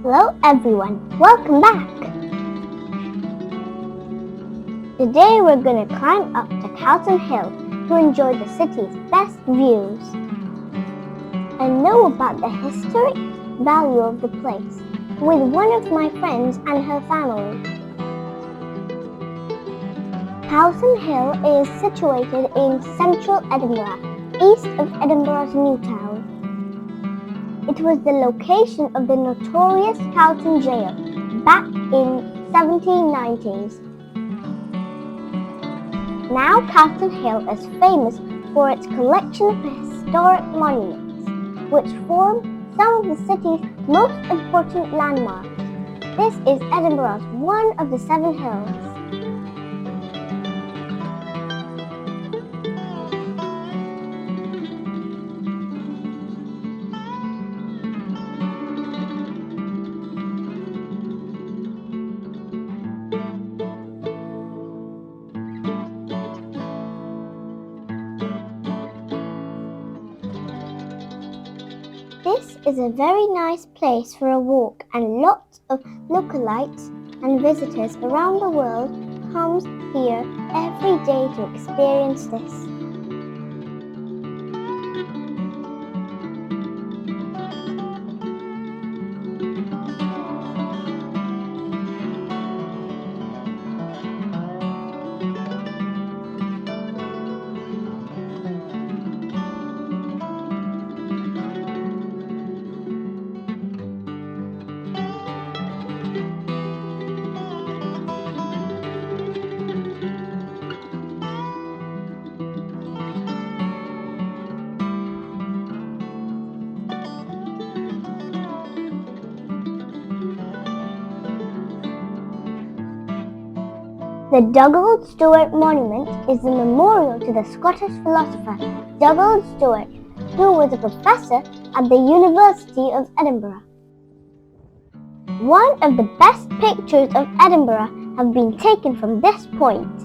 Hello everyone, welcome back! Today we're going to climb up to Calton Hill to enjoy the city's best views and know about the historic value of the place with one of my friends and her family. Calton Hill is situated in Central Edinburgh, east of Edinburgh's New Town. It was the location of the notorious Calton Jail back in 1790s. Now Calton Hill is famous for its collection of historic monuments, which form some of the city's most important landmarks. This is Edinburgh's one of the 7 hills. This is a very nice place for a walk, and lots of localites and visitors around the world comes here every day to experience this. The Dugald Stewart Monument is a memorial to the Scottish philosopher Dugald Stewart, who was a professor at the University of Edinburgh. One of the best pictures of Edinburgh have been taken from this point.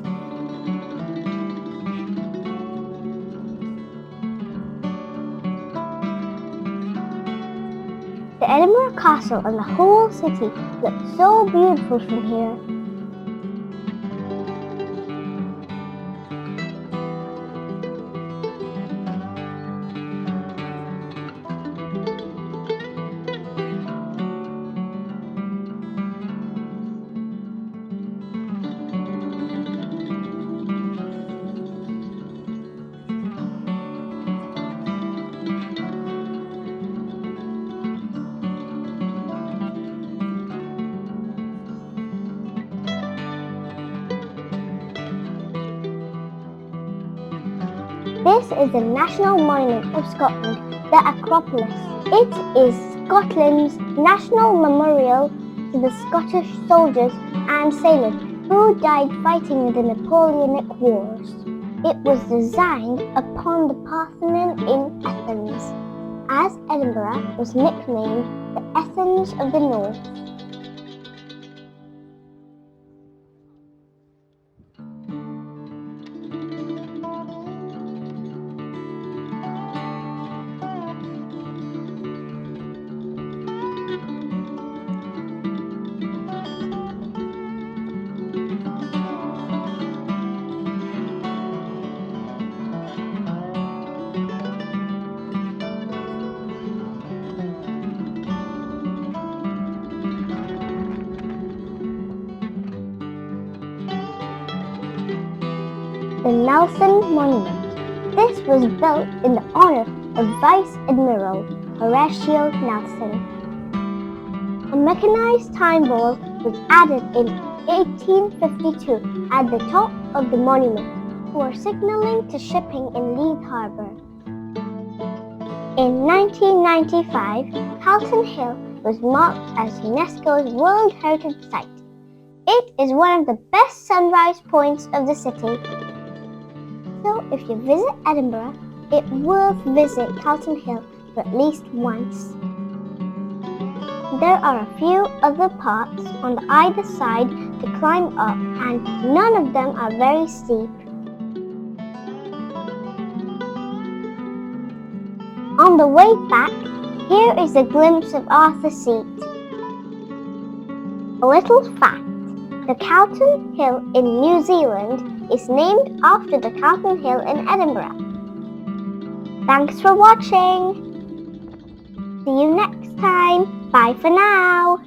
The Edinburgh Castle and the whole city look so beautiful from here. This is the National Monument of Scotland, the Acropolis. It is Scotland's national memorial to the Scottish soldiers and sailors who died fighting in the Napoleonic Wars. It was designed upon the Parthenon in Athens, as Edinburgh was nicknamed the Athens of the North. The Nelson Monument. This was built in the honor of Vice Admiral Horatio Nelson. A mechanized time ball was added in 1852 at the top of the monument for signaling to shipping in Leith Harbour. In 1995, Calton Hill was marked as UNESCO's World Heritage Site. It is one of the best sunrise points of the city. So if you visit Edinburgh, it will visit Calton Hill for at least once. There are a few other parts on the either side to climb up, and none of them are very steep. On the way back, here is a glimpse of Arthur's Seat. A little fact. The Calton Hill in New Zealand is named after the Calton Hill in Edinburgh. Thanks for watching. See you next time. Bye for now.